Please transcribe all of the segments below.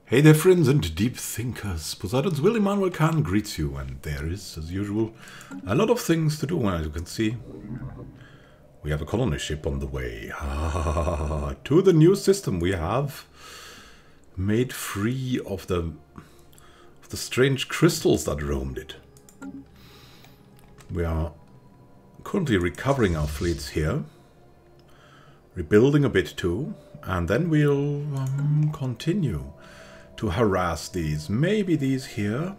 Hey there friends and deep thinkers, Poseidon's Will Immanuel Khan greets you, and there is, as usual, a lot of things to do, as you can see. We have a colony ship on the way to the new system. We have made free of the strange crystals that roamed it. We are currently recovering our fleets here, rebuilding a bit too, and then we'll continue to harass these. Maybe these here,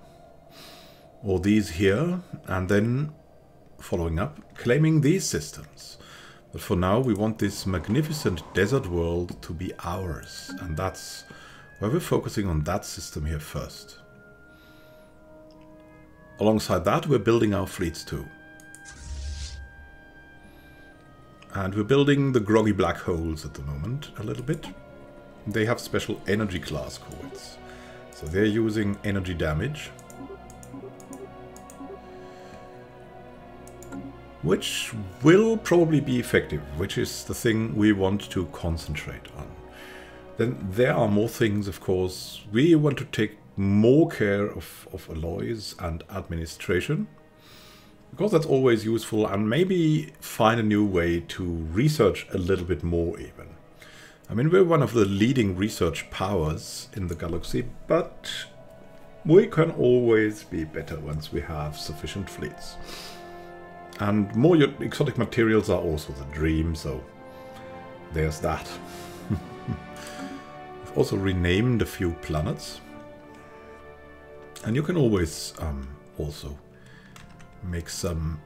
or these here, and then following up, claiming these systems. But for now we want this magnificent desert world to be ours, and that's why we're focusing on that system here first. Alongside that we're building our fleets too. And we're building the groggy black holes at the moment a little bit. They have special energy class corvettes, so they're using energy damage, which will probably be effective, which is the thing we want to concentrate on. Then there are more things, of course. We want to take more care of alloys and administration, because that's always useful, and maybe find a new way to research a little bit more even. I mean, we're one of the leading research powers in the galaxy, but we can always be better once we have sufficient fleets. And more exotic materials are also the dream, so there's that. We've also renamed a few planets. And you can always also make some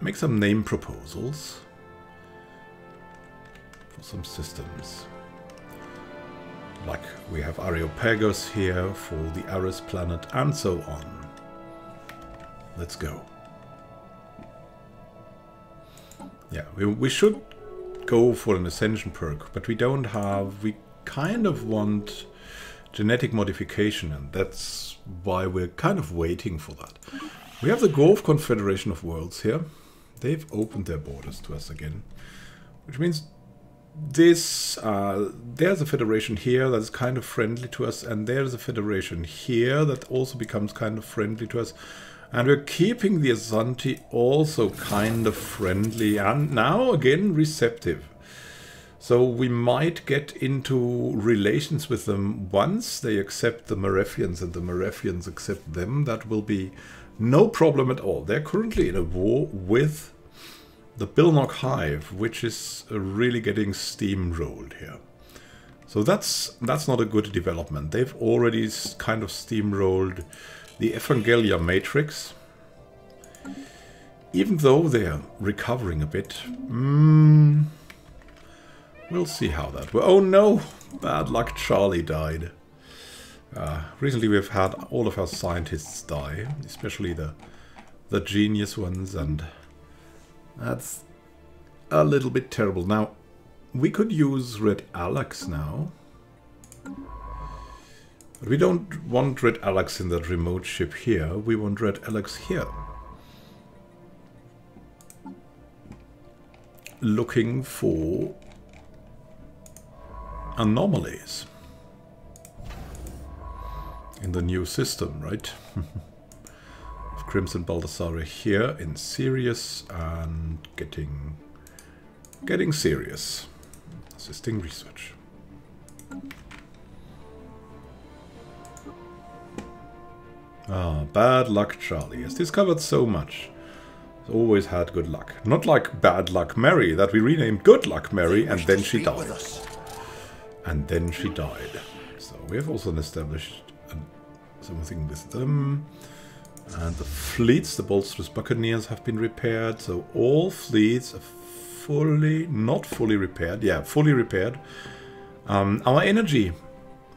name proposals. Some systems, like we have Areopagus here for the Ares planet, and so on. Let's go. Yeah, we should go for an ascension perk, but we don't have. We kind of want genetic modification, and that's why we're kind of waiting for that. We have the Grove Confederation of Worlds here. They've opened their borders to us again, which means there's a federation here that's kind of friendly to us, and there's a federation here that also becomes kind of friendly to us, and we're keeping the Azanti also kind of friendly, and now again receptive. So we might get into relations with them once they accept the Marefians and the Marefians accept them. That will be no problem at all. They're currently in a war with the Bilnock Hive, which is really getting steamrolled here. So that's not a good development. They've already kind of steamrolled the Evangelia Matrix. Even though they're recovering a bit. We'll see how that will. Oh no! Bad luck, Charlie died. Recently we've had all of our scientists die, especially the genius ones, and that's a little bit terrible. Now, we could use Red Alex now. But we don't want Red Alex in that remote ship here. We want Red Alex here. Looking for anomalies in the new system, right? Crimson Baldassare here in Sirius, and getting serious. Assisting research. Ah, bad luck Charlie has discovered so much. He's always had good luck. Not like Bad Luck Mary, that we renamed Good Luck Mary, and then she died. And then she died. So we have also established something with them. And the fleets, the Bolstrous Buccaneers, have been repaired. So all fleets are not fully repaired. Yeah, fully repaired. Our energy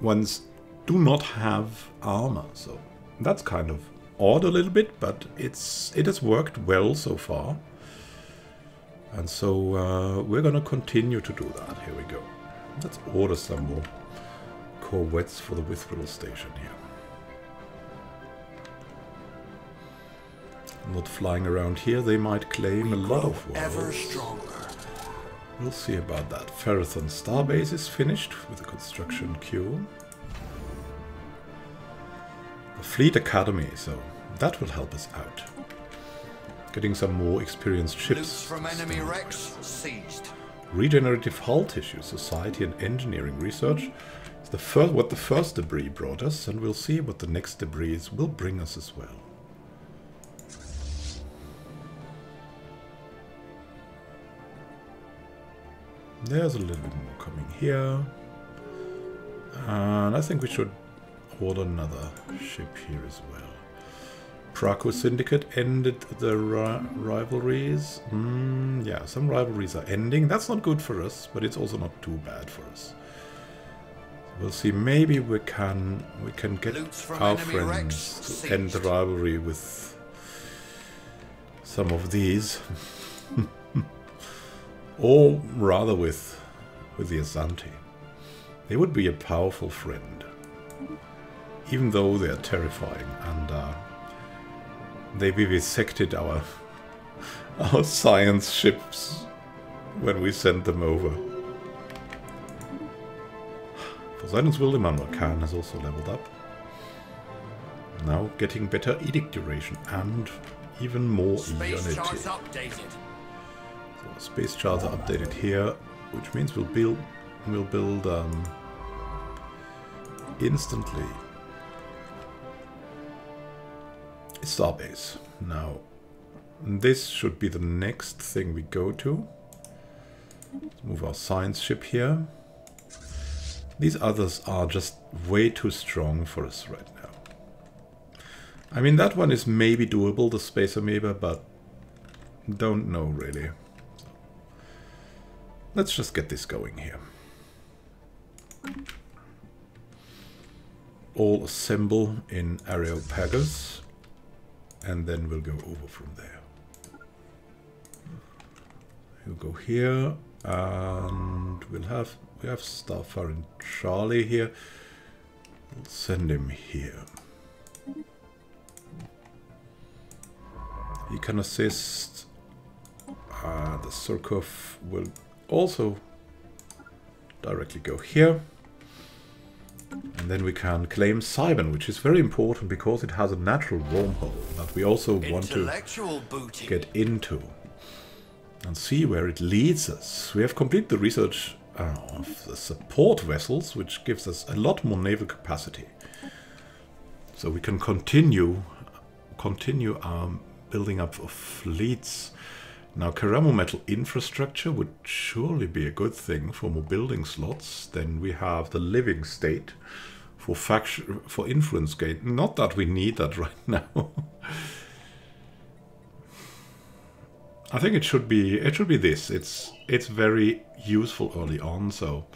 ones do not have armor. So that's kind of odd a little bit, but it has worked well so far. And so we're going to continue to do that. Here we go. Let's order some more corvettes for the Withdrawal Station here. Not flying around here, they might claim a lot of worlds. Ever stronger. We'll see about that. Ferrothon Starbase is finished with the construction queue. a fleet academy, so that will help us out. Getting some more experienced ships. From enemy wrecks seized. Regenerative hull tissue, society and engineering research. It's the first, what the first debris brought us, and we'll see what the next debris will bring us as well. There's a little bit more coming here. And I think we should order another ship here as well. Praco Syndicate ended the rivalries. Yeah, some rivalries are ending. That's not good for us, but it's also not too bad for us. We'll see. Maybe we can get our friends to end the rivalry with some of these, or rather with the Asante. They would be a powerful friend, even though they are terrifying, and they vivisected our science ships when we sent them over. Poseidon's Wildemann Khan has also leveled up. Now getting better edict duration and even more unity. So space charts are updated here, which means we'll build instantly Starbase. Now, this should be the next thing we go to. Let's move our science ship here. These others are just way too strong for us right now. I mean, that one is maybe doable, the Space Amoeba, but don't know really. So, let's just get this going here. All assemble in Areopagus. And then we'll go over from there. We'll go here, and we have Starfire and Charlie here. We'll send him here. He can assist. The Surkov will also directly go here. And then we can claim Cybern, which is very important because it has a natural wormhole that we also want to get into and see where it leads us. We have completed the research of the support vessels, which gives us a lot more naval capacity. So we can continue our building up of fleets. Now, Karamo metal infrastructure would surely be a good thing for more building slots. Then we have the living state for influence gate. Not that we need that right now. I think it should be this. It's very useful early on. So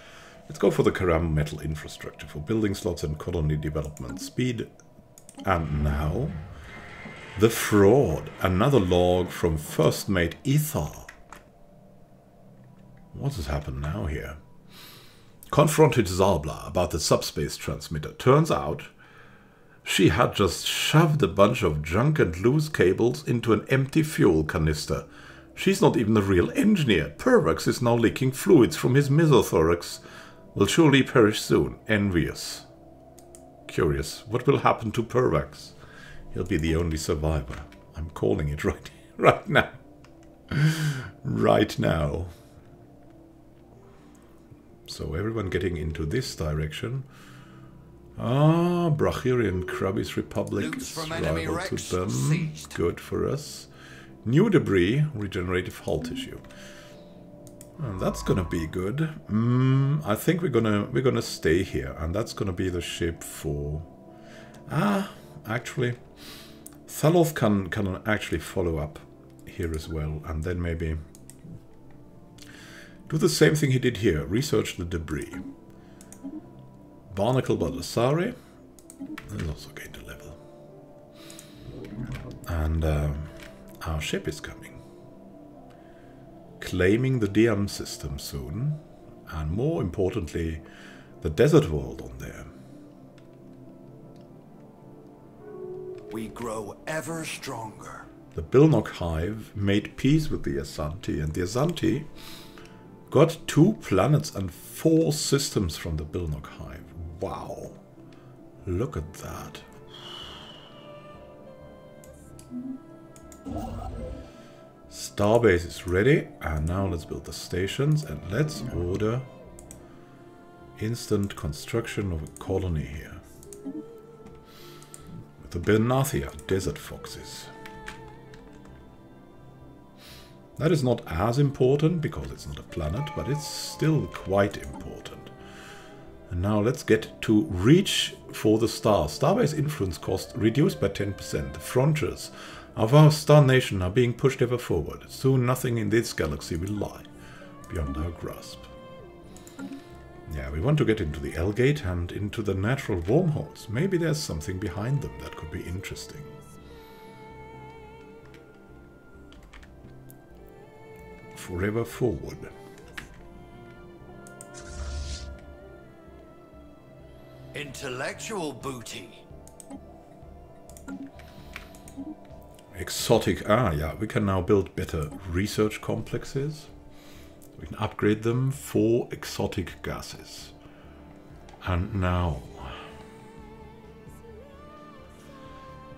let's go for the Karamo metal infrastructure for building slots and colony development speed. And now, the fraud. Another log from First Mate Ether. What has happened now here? Confronted Zarbla about the subspace transmitter. Turns out she had just shoved a bunch of junk and loose cables into an empty fuel canister. She's not even a real engineer. Pervax is now leaking fluids from his mesothorax. Will surely perish soon. Envious. Curious. What will happen to Pervax? He'll be the only survivor. I'm calling it right now. Right now. So everyone getting into this direction. Brachirian Krabby's Republic is rival to them. Seized. Good for us. New debris, regenerative hull tissue. And that's gonna be good. I think we're gonna stay here, and that's gonna be the ship for. Actually, Thaloth can actually follow up here as well, and then maybe do the same thing he did here. Research the debris. Barnacle Baldessari is also going to level. And our ship is coming. Claiming the DM system soon. And more importantly, the desert world on there. We grow ever stronger. The Bilnok Hive made peace with the Asante, and the Asante got 2 planets and 4 systems from the Bilnok Hive. Wow. Look at that. Starbase is ready, and now let's build the stations, and let's order instant construction of a colony here. With the Bernathia desert foxes. That is not as important, because it's not a planet, but it's still quite important. And now let's get to reach for the stars. Starbase influence cost reduced by 10%. The frontiers of our star nation are being pushed ever forward. Soon nothing in this galaxy will lie beyond our grasp. Yeah, we want to get into the L-gate and into the natural wormholes. Maybe there's something behind them that could be interesting. Forever forward. Intellectual booty. Exotic. Ah, yeah, we can now build better research complexes. We can upgrade them for exotic gases. And now...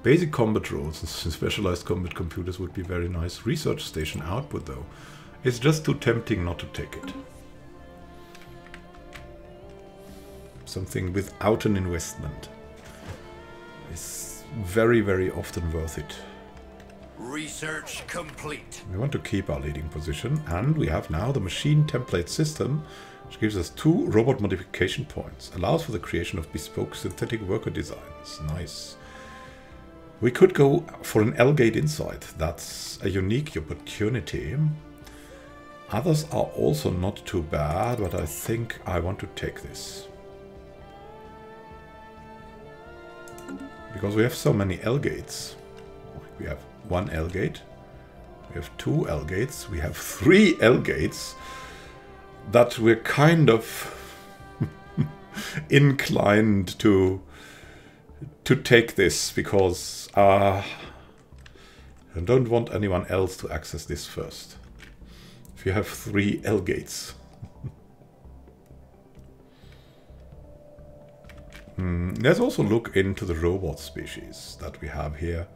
basic combat roles and specialized combat computers would be very nice. Research station output, though, is just too tempting not to take it. Something without an investment is very, very often worth it. Research complete. We want to keep our leading position, and we have now the machine template system, which gives us 2 robot modification points. Allows for the creation of bespoke synthetic worker designs. Nice. We could go for an L-gate inside. That's a unique opportunity. Others are also not too bad, but I think I want to take this. Because we have so many L-gates. We have 1 L-gate, we have 2 L-gates, we have 3 L-gates, that we're kind of inclined to take this, because I don't want anyone else to access this first. If you have 3 L-gates. Let's also look into the robot species that we have here.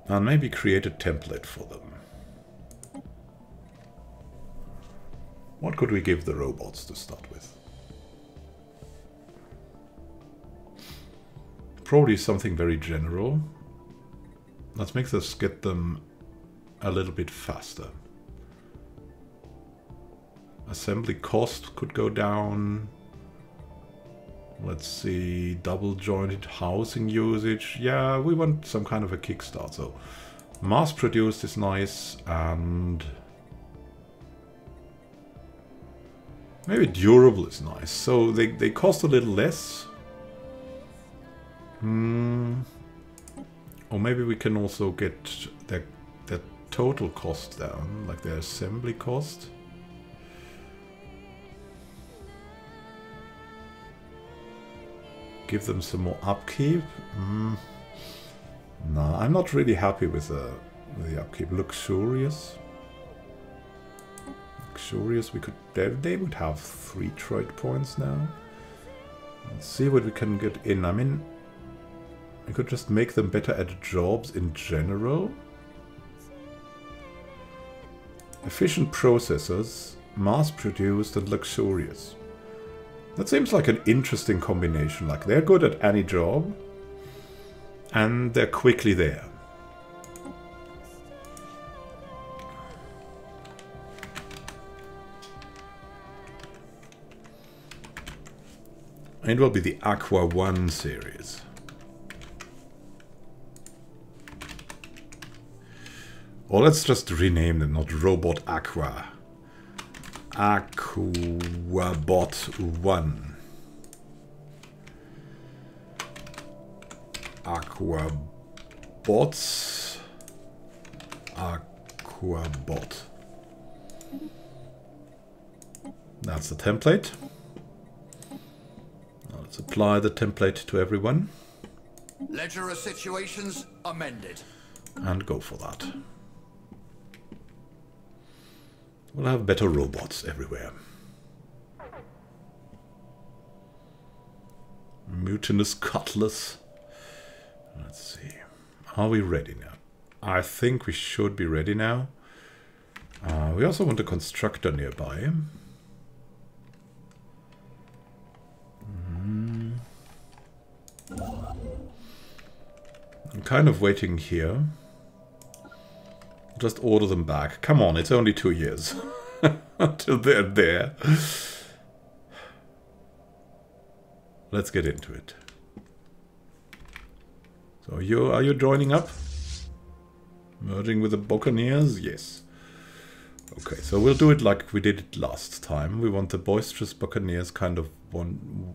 And maybe create a template for them. What could we give the robots to start with? Probably something very general. Let's make us get them a little bit faster. Assembly cost could go down. Let's see, double jointed housing usage. Yeah, we want some kind of a kickstart. So mass produced is nice, and maybe durable is nice. So they cost a little less. Or maybe we can also get their total cost down, like their assembly cost. Give them some more upkeep. No, I'm not really happy with the upkeep. Luxurious. Luxurious. We could. They would have 3 trade points now. Let's see what we can get in. I mean, we could just make them better at jobs in general. Efficient processors, mass-produced, and luxurious. That seems like an interesting combination. Like, they're good at any job, and they're quickly there. It will be the Aqua 1 series. Or let's just rename them, not Robot Aqua. Aquabot 1. Aquabots. Aquabot. That's the template. Now let's apply the template to everyone. Ledger of situations amended. And go for that. We'll have better robots everywhere. Mutinous Cutlass. Let's see. Are we ready now? I think we should be ready now. We also want a constructor nearby. I'm kind of waiting here. Just order them back. Come on, it's only 2 years until they're there. Let's get into it. So are you joining up? Merging with the Buccaneers? Yes. Okay, so we'll do it like we did it last time. We want the boisterous Buccaneers kind of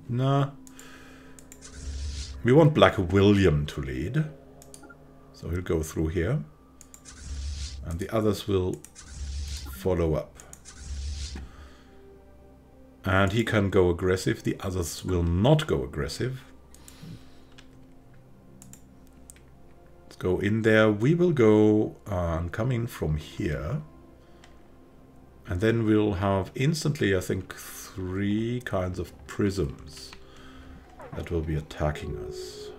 nah. We want Black William to lead. So he'll go through here. And the others will follow up. And he can go aggressive. The others will not go aggressive. Let's go in there. We will go and come in from here. And then we'll have instantly, I think, 3 kinds of prisms that will be attacking us.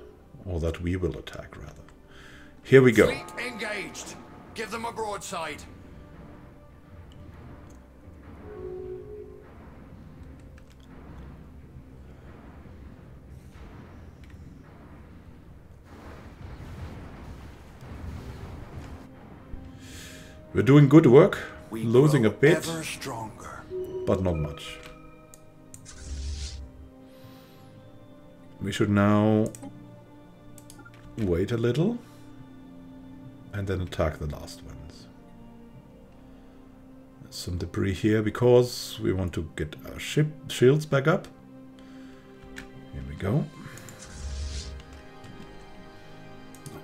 Or that we will attack, rather. Here we go. Fleet engaged. Give them a broadside. We're doing good work. We losing a bit, ever stronger. But not much. We should now wait a little and then attack the last ones. There's some debris here because we want to get our shields back up. Here we go.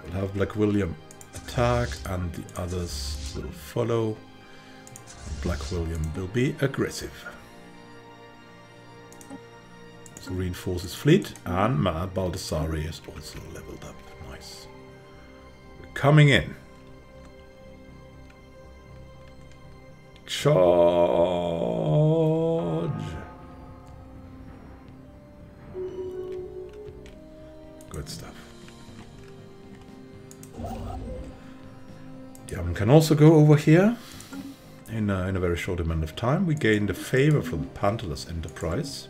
We'll have Black William attack and the others will follow. Black William will be aggressive. So reinforce his fleet, and Mad Baldassare is also leveled up. Nice. We're coming in. Charge! Good stuff. Yeah, we can also go over here. In a very short amount of time, we gained a favor from the Pantalus Enterprise.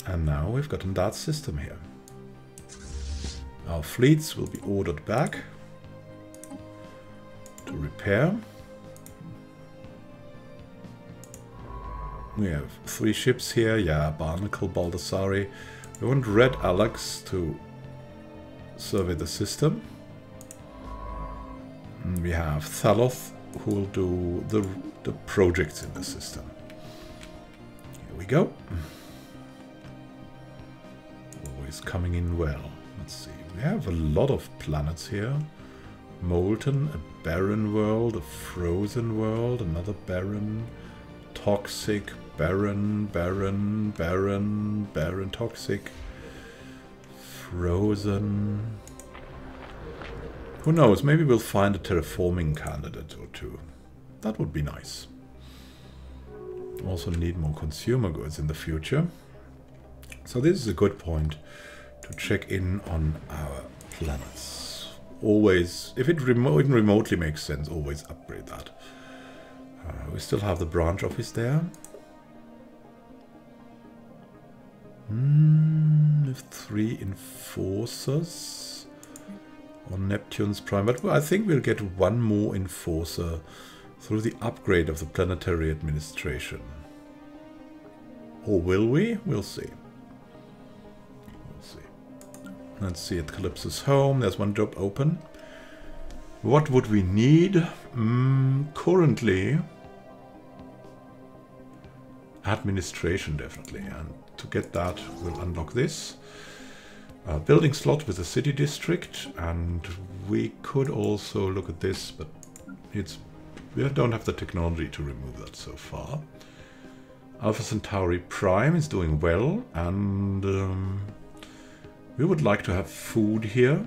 And now we've gotten that system here. Our fleets will be ordered back to repair. We have 3 ships here. Yeah, Barnacle, Baldassare. We want Red Alex to survey the system. And we have Thaloth, who will do the projects in the system. Here we go. Always coming in well. Let's see. We have a lot of planets here. Molten, a barren world, a frozen world, another barren, toxic, barren, barren, barren, barren, toxic, frozen. Who knows, maybe we'll find a terraforming candidate or 2. That would be nice. Also need more consumer goods in the future. So this is a good point to check in on our planets. Always, if it even remotely makes sense, always upgrade that. We still have the branch office there. With 3 enforcers on Neptune's prime, but I think we'll get 1 more enforcer through the upgrade of the planetary administration. Or will we? We'll see. We'll see. Let's see at Calypso's home. There's 1 job open. What would we need? Currently, administration definitely, and to get that, we'll unlock this. Building slot with the city district, and we could also look at this, but we don't have the technology to remove that so far. Alpha Centauri Prime is doing well, and we would like to have food here.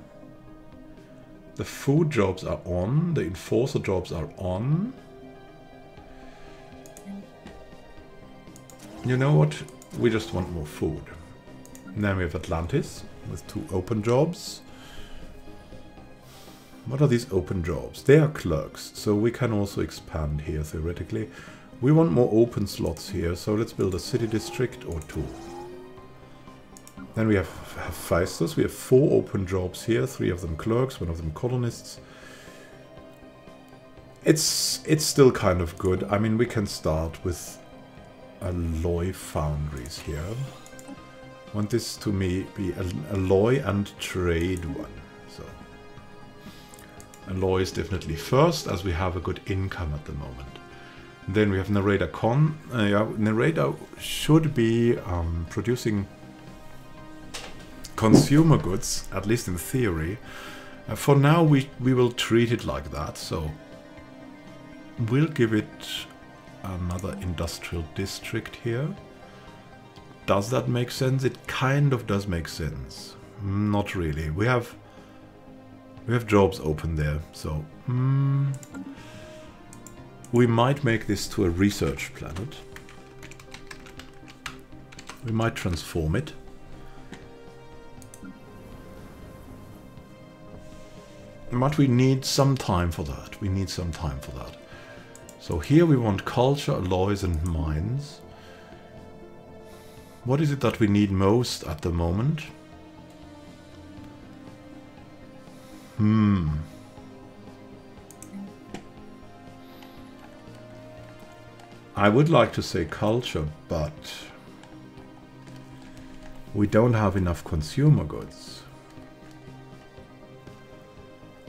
The food jobs are on, the enforcer jobs are on. You know what? We just want more food. And then we have Atlantis with 2 open jobs. What are these open jobs? They are clerks, so we can also expand here theoretically. We want more open slots here, so let's build a city district or 2. Then we have Feisters. We have 4 open jobs here, 3 of them clerks, 1 of them colonists. It's still kind of good. I mean, we can start with alloy foundries here. Want this to be an alloy and trade one. So alloy is definitely first, as we have a good income at the moment. Then we have Narrator Con. Narrator should be producing consumer goods, at least in theory. For now, we will treat it like that. So we'll give it another industrial district here. Does that make sense? It kind of does make sense. Not really. We have jobs open there, so we might make this to a research planet. We might transform it. But we need some time for that. We need some time for that. So here we want culture, alloys and mines. What is it that we need most at the moment? I would like to say culture, but we don't have enough consumer goods.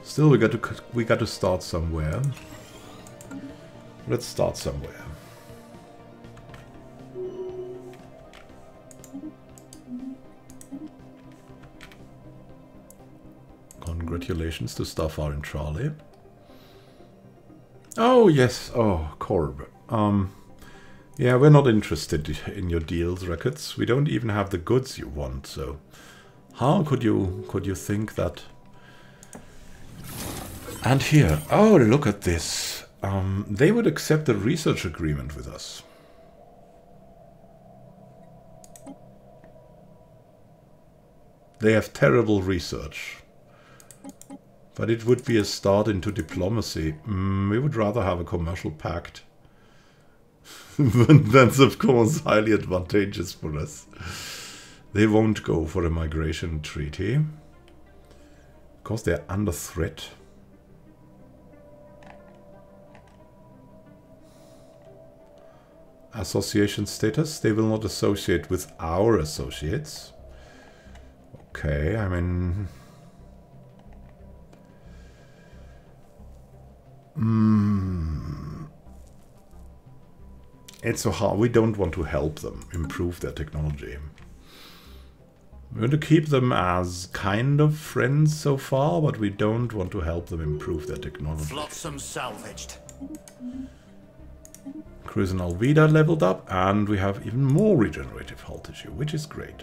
Still, we got to start somewhere. Let's start somewhere. Congratulations to Starfire and Charlie. Oh yes, oh Corb. Yeah, we're not interested in your deals records. We don't even have the goods you want. So, how could you think that? And here, oh look at this. They would accept a research agreement with us. They have terrible research. But it would be a start into diplomacy. We would rather have a commercial pact. That's of course highly advantageous for us. They won't go for a migration treaty. Because they're under threat. Association status. They will not associate with our associates. Okay, I mean... It's so hard. We don't want to help them improve their technology. We want to keep them as kind of friends so far, but we don't want to help them improve their technology. Flotsam salvaged. Cruise and Alvida leveled up, and we have even more regenerative hull tissue, which is great.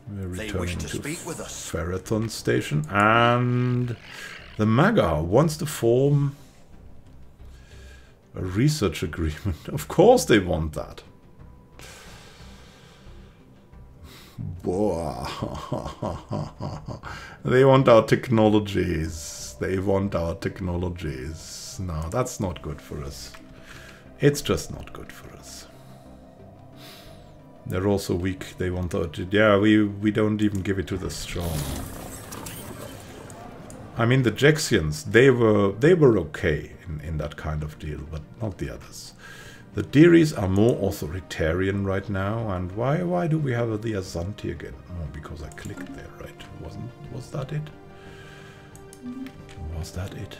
We're returning to Ferrathon Station, and the Maga wants to form a research agreement. Of course they want that. They want our technologies. They want our technologies. No, that's not good for us. It's just not good for us. They're also weak. They want our... Yeah, we don't even give it to the strong. I mean, the Jexians, they were okay in that kind of deal, but not the others. The Deeries are more authoritarian right now, and why do we have the Azanti again? Oh, because I clicked there, right? Was that it? Was that it?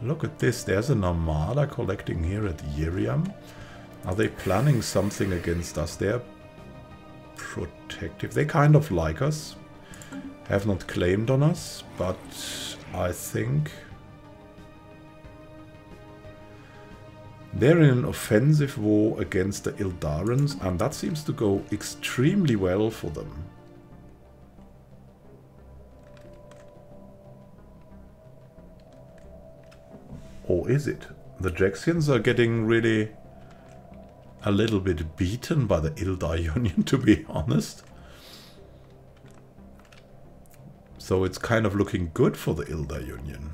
Look at this, there's an armada collecting here at Yiriam. Are they planning something against us? They're protective. They kind of like us. Have not claimed on us, but I think they're in an offensive war against the Ildarans, and that seems to go extremely well for them. Or is it? The Jexians are getting really a little bit beaten by the Ildar Union, to be honest. So it's kind of looking good for the Ildar Union.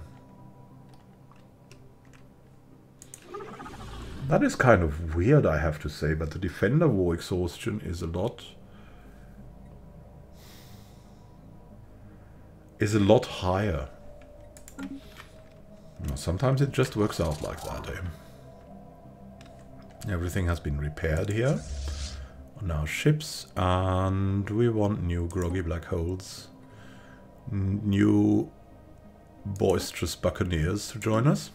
That is kind of weird, I have to say, but the Defender War exhaustion is a lot higher. Sometimes it just works out like that, eh? Everything has been repaired here on our ships, and we want new groggy black holes, new boisterous buccaneers to join us.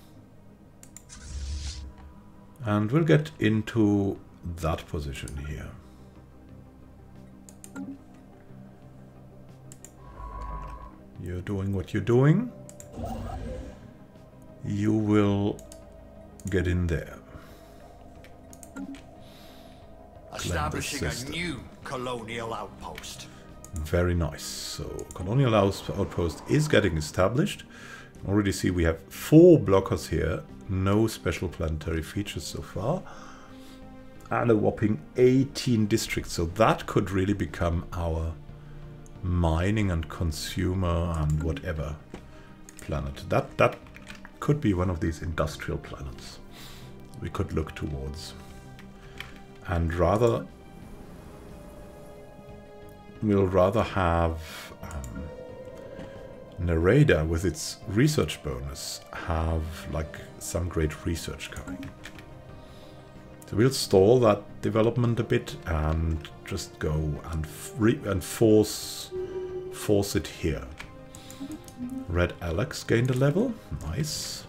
And we'll get into that position here. You're doing what you're doing. You will get in there. Establishing a new colonial outpost. Very nice. So colonial outpost is getting established. Already see we have 4 blockers here. No special planetary features so far. And a whopping 18 districts. So that could really become our mining and consumer and whatever planet. That could be one of these industrial planets we could look towards. And we'll rather have Narada with its research bonus have like some great research coming. So we'll stall that development a bit and just go and force it here. Red Alex gained a level. Nice.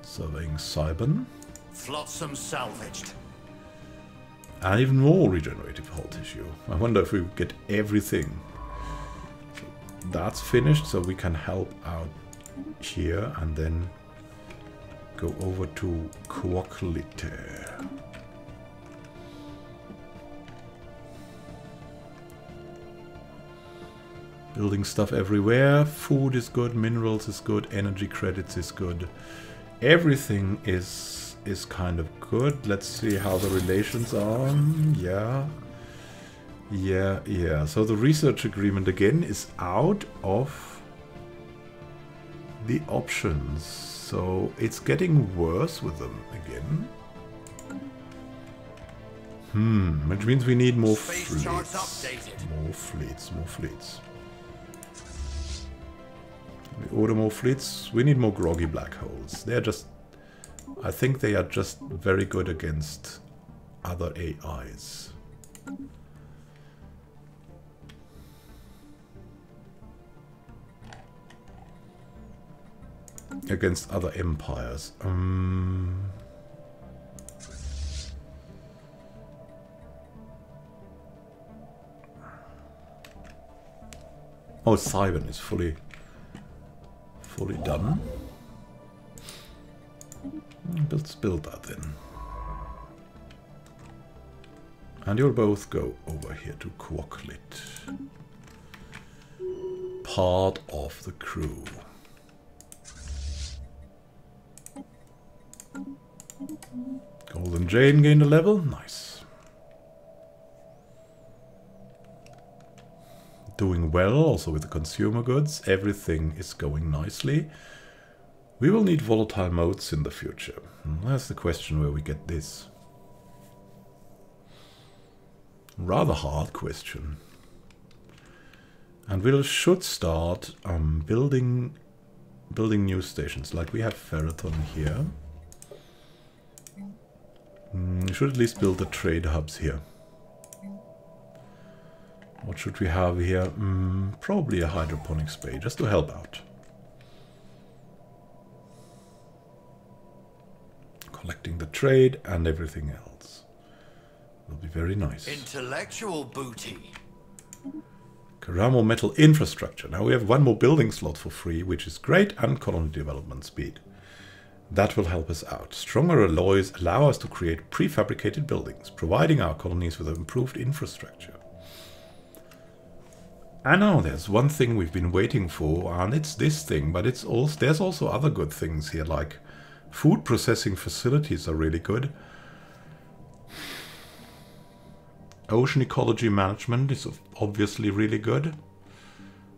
Surveying Cybern. Flotsam salvaged. And even more regenerative hull tissue. I wonder if we get everything. So that's finished, so we can help out here and then go over to Aquatic. Building stuff everywhere. Food is good, minerals is good, energy credits is good. Everything is kind of good. Let's see how the relations are. Yeah. So the research agreement again is out of the options. So it's getting worse with them again. Which means we need more fleets. More fleets. We order more fleets. We need more groggy black holes. They're just... I think they are just very good against other AIs. Against other empires. Oh, Cybern is fully done. Let's build that then. And you'll both go over here to Aquatic. Part of the crew. Golden Jane gained a level. Nice. Doing well also with the consumer goods. Everything is going nicely. We will need volatile modes in the future. That's the question where we get this. Rather hard question. And we should start building new stations. Like we have Ferrathon here. We should at least build the trade hubs here. What should we have here? Probably a hydroponics bay, just to help out. Collecting the trade and everything else. Will be very nice. Intellectual booty. Karamo metal infrastructure. Now we have 1 more building slot for free, which is great, and colony development speed. That will help us out. Stronger alloys allow us to create prefabricated buildings, providing our colonies with improved infrastructure. I know there's one thing we've been waiting for, and it's this thing, but it's also, there's also other good things here, like food processing facilities are really good. Ocean ecology management is obviously really good.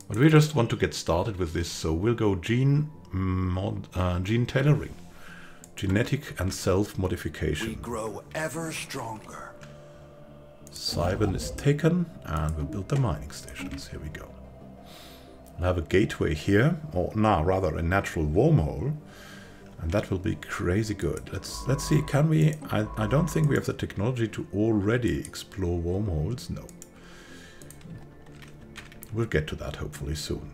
But we just want to get started with this, so we'll go gene tailoring. Genetic and self-modification. We grow ever stronger. Cybern is taken, and we'll build the mining stations. Here we go. We'll have a gateway here, or now rather a natural wormhole, and that will be crazy good. Let's see, can we? I don't think we have the technology to already explore wormholes. No. We'll get to that hopefully soon.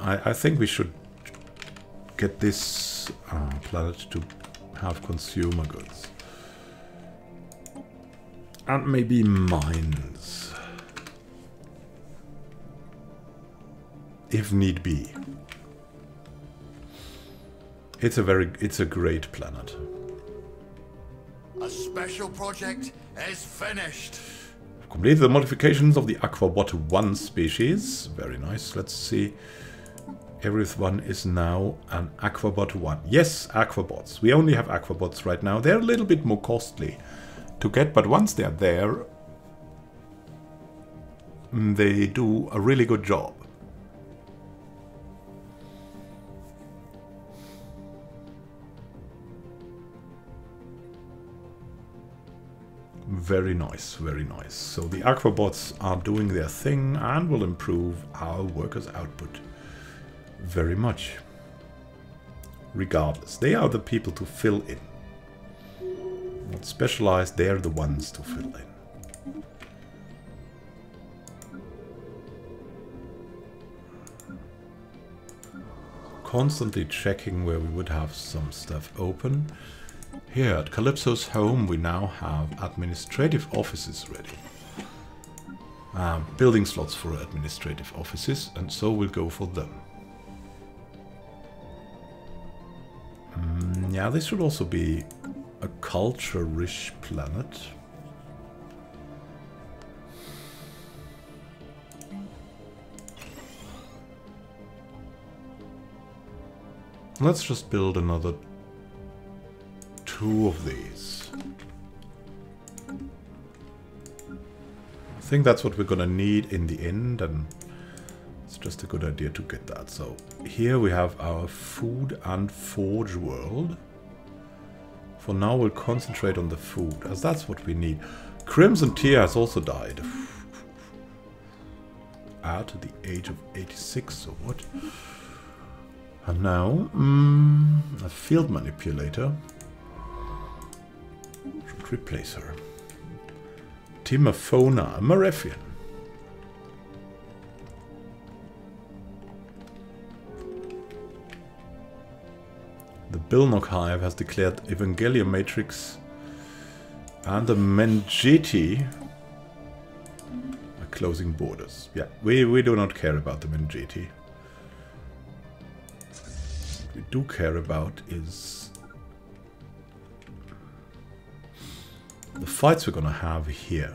Yeah, I think we should get this planet to have consumer goods. And maybe mines. If need be. It's a great planet. A special project is finished. Complete the modifications of the Aquabot 1 species. Very nice. Let's see. Everyone is now an Aquabot 1. Yes, Aquabots. We only have Aquabots right now. They're a little bit more costly to get, but once they're there, they do a really good job. Very nice, very nice. So the Aquabots are doing their thing and will improve our workers' output very much. Regardless, they are the people to fill in. Not specialized, they're the ones to fill in. Constantly checking where we would have some stuff open. Here at Calypso's home we now have administrative offices ready. Building slots for administrative offices, and so we'll go for them. Yeah, this should also be a culture-rich planet. Let's just build another 2 of these. I think that's what we're gonna need in the end, and it's just a good idea to get that. So here we have our food and forge world. For now we'll concentrate on the food, as that's what we need. Crimson Tier has also died. At the age of 86 or what? And now, a field manipulator. Should replace her. Timophona, a Marefian. The Bilnock Hive has declared Evangelium Matrix and the Mengeti are closing borders. Yeah, we do not care about the Mengeti. What we do care about is the fights we're gonna have here.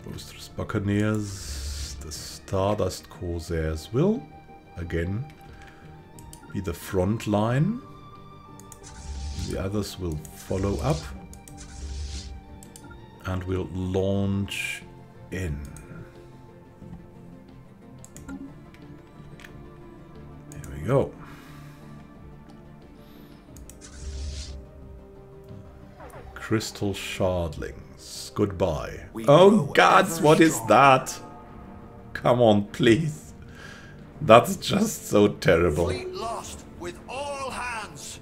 Boisterous Buccaneers, the Stardust Corsairs will, again, be the front line. The others will follow up. And we'll launch in. Here we go. Crystal Shardlings. Goodbye. Oh gods, what is that? Come on, please. That's just so terrible. Fleet lost with all hands.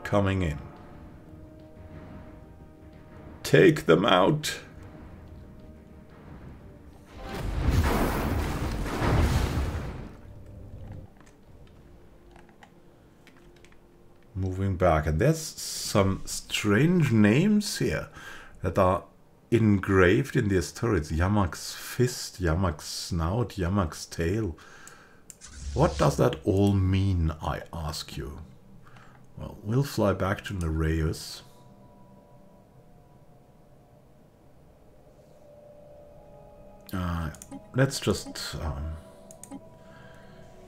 Coming in. Take them out. Moving back, and there's some strange names here that are engraved in these turrets. Yamak's fist, Yamak's snout, Yamak's tail. What does that all mean, I ask you? Well, we'll fly back to Nereus. Let's just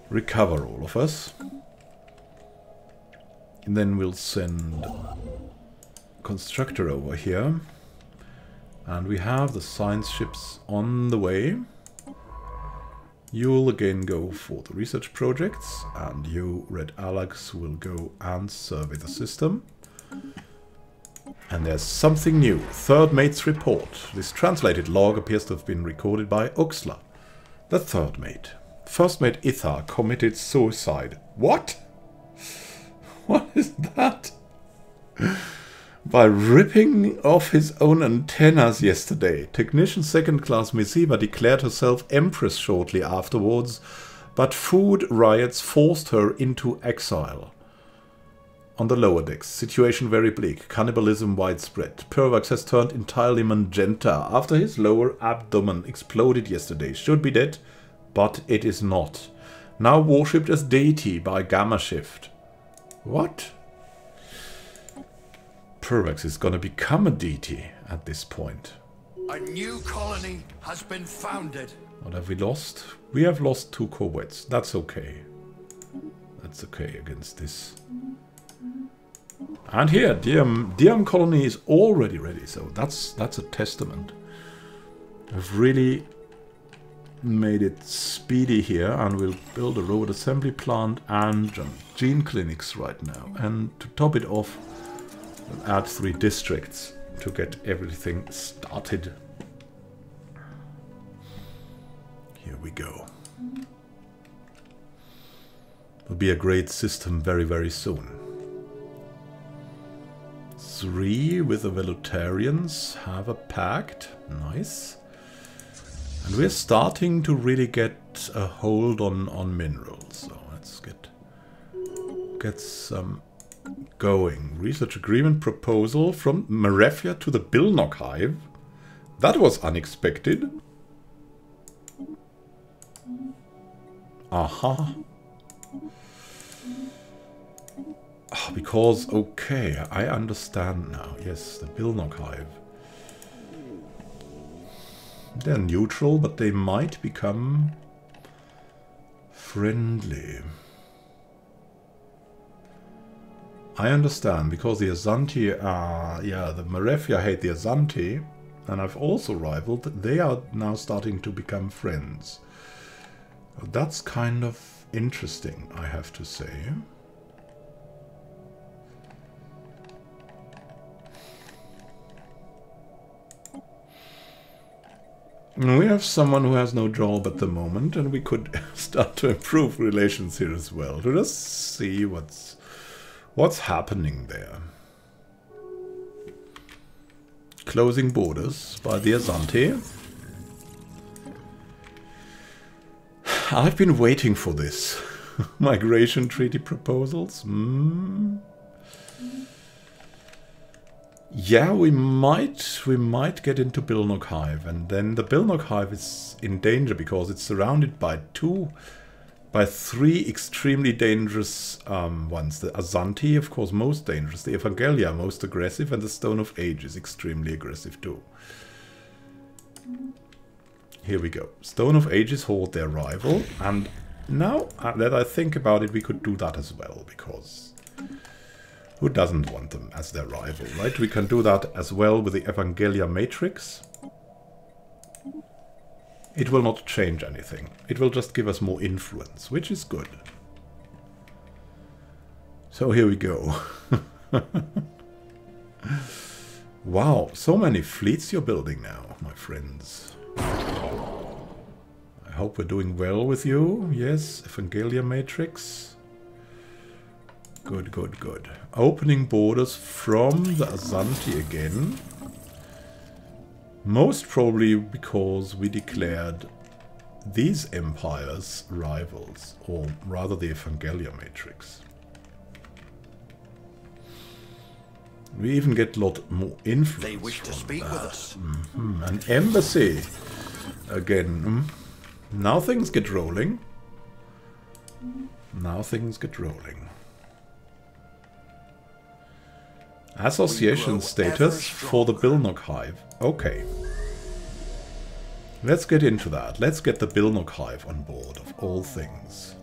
recover all of us. And then we'll send Constructor over here. And we have the science ships on the way. You'll again go for the research projects, and you, Red Alex, will go and survey the system. And there's something new. Third mate's report. This translated log appears to have been recorded by Uxla, the third mate. First mate Ithar committed suicide. What? What is that? By ripping off his own antennas yesterday. Technician second class Misiva declared herself empress shortly afterwards, but food riots forced her into exile. On the lower decks, situation very bleak, cannibalism widespread. Pervax has turned entirely magenta after his lower abdomen exploded yesterday. Should be dead, but it is not. Now worshipped as deity by Gamma Shift. What? Pervax is gonna become a deity at this point. A new colony has been founded. What have we lost? We have lost 2 corvettes. That's okay. That's okay against this. And here, Diam colony is already ready, so that's a testament. I've really made it speedy here, and we'll build a robot assembly plant and gene clinics right now. And to top it off, we'll add 3 districts to get everything started. Here we go. Will be a great system very, very soon. 3 with the Egalitarians have a pact. Nice. And we're starting to really get a hold on minerals. So let's get some going. Research agreement proposal from Marefia to the Bilnock Hive. That was unexpected. Aha. Because, okay, I understand now. Yes, the Bilnock Hive. They're neutral, but they might become friendly. I understand, because the Azanti are... yeah, the Marefia hate the Azanti, and I've also rivaled. They are now starting to become friends. That's kind of interesting, I have to say. We have someone who has no job at the moment, and we could start to improve relations here as well. To just see what's happening there. Closing borders by the Azanti. I've been waiting for this. Migration treaty proposals. Yeah, we might get into Bilnock Hive, and then the Bilnock Hive is in danger because it's surrounded by 3 extremely dangerous ones. The Azanti, of course, most dangerous. The Evangelia, most aggressive, and the Stone of Age is extremely aggressive too. Here we go. Stone of Ages hold their rival, and now that I think about it, we could do that as well, because who doesn't want them as their rival, right? We can do that as well with the Evangelia Matrix. It will not change anything. It will just give us more influence, which is good. So here we go. Wow, so many fleets you're building now, my friends. I hope we're doing well with you. Yes, Evangelia Matrix. Good, good, good. Opening borders from the Azanti again. Most probably because we declared these empires rivals, or rather the Evangelia Matrix. We even get a lot more influence. They wish to speak with us. An embassy again. Now things get rolling. Now things get rolling. Association status for the Bilnock Hive. Okay. Let's get into that. Let's get the Bilnock Hive on board, of all things.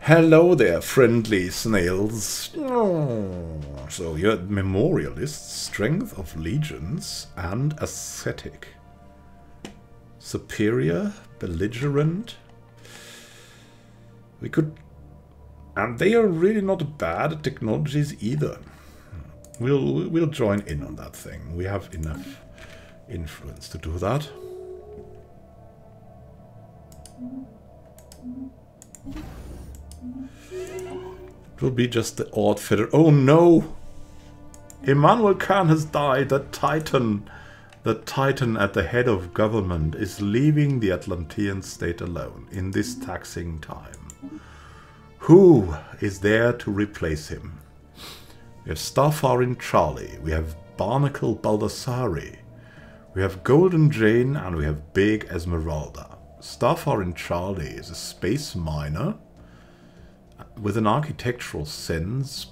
Hello there, friendly snails. Oh, so you're Memorialist, Strength of Legions, and Ascetic. Superior, Belligerent. We could... And they are really not bad at technologies either. We'll join in on that thing. We have enough influence to do that. It will be just the odd feather. Oh no! Immanuel Khan has died. The Titan at the head of government is leaving the Atlantean state alone in this taxing time. Who is there to replace him? We have Starfaring Charlie, we have Barnacle Baldassari, we have Golden Jane, and we have Big Esmeralda. Starfaring Charlie is a space miner with an architectural sense,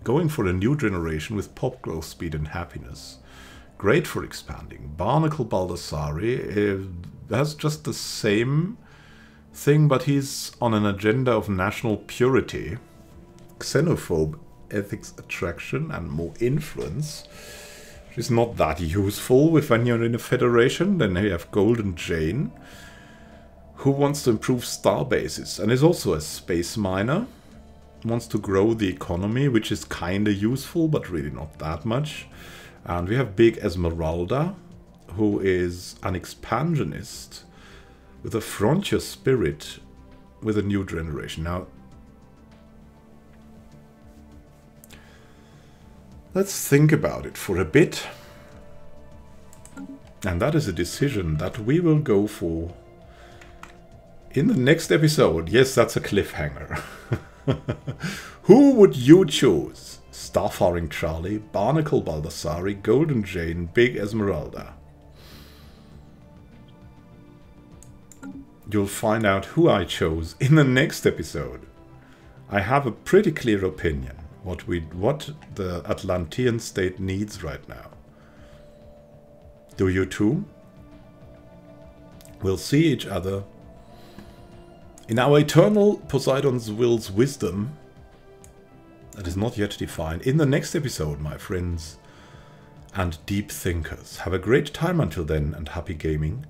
going for a new generation with pop growth, speed and happiness. Great for expanding. Barnacle Baldassari has just the same thing, but he's on an agenda of national purity, xenophobe ethics attraction, and more influence, which is not that useful when you're in a federation. Then you have Golden Jane, who wants to improve star bases and is also a space miner. Wants to grow the economy, which is kinda useful, but really not that much. And we have Big Esmeralda, who is an expansionist with a frontier spirit with a new generation. Now, let's think about it for a bit. And that is a decision that we will go for in the next episode. Yes, that's a cliffhanger. Who would you choose? Starfaring Charlie, Barnacle Baldassari, Golden Jane, Big Esmeralda. You'll find out who I chose in the next episode. I have a pretty clear opinion what the Atlantean state needs right now. Do you too? We'll see each other in our eternal Poseidon's will's wisdom that is not yet defined in the next episode, my friends and deep thinkers. Have a great time until then, and happy gaming.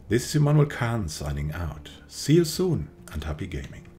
This is Immanuel Khan signing out. See you soon, and happy gaming.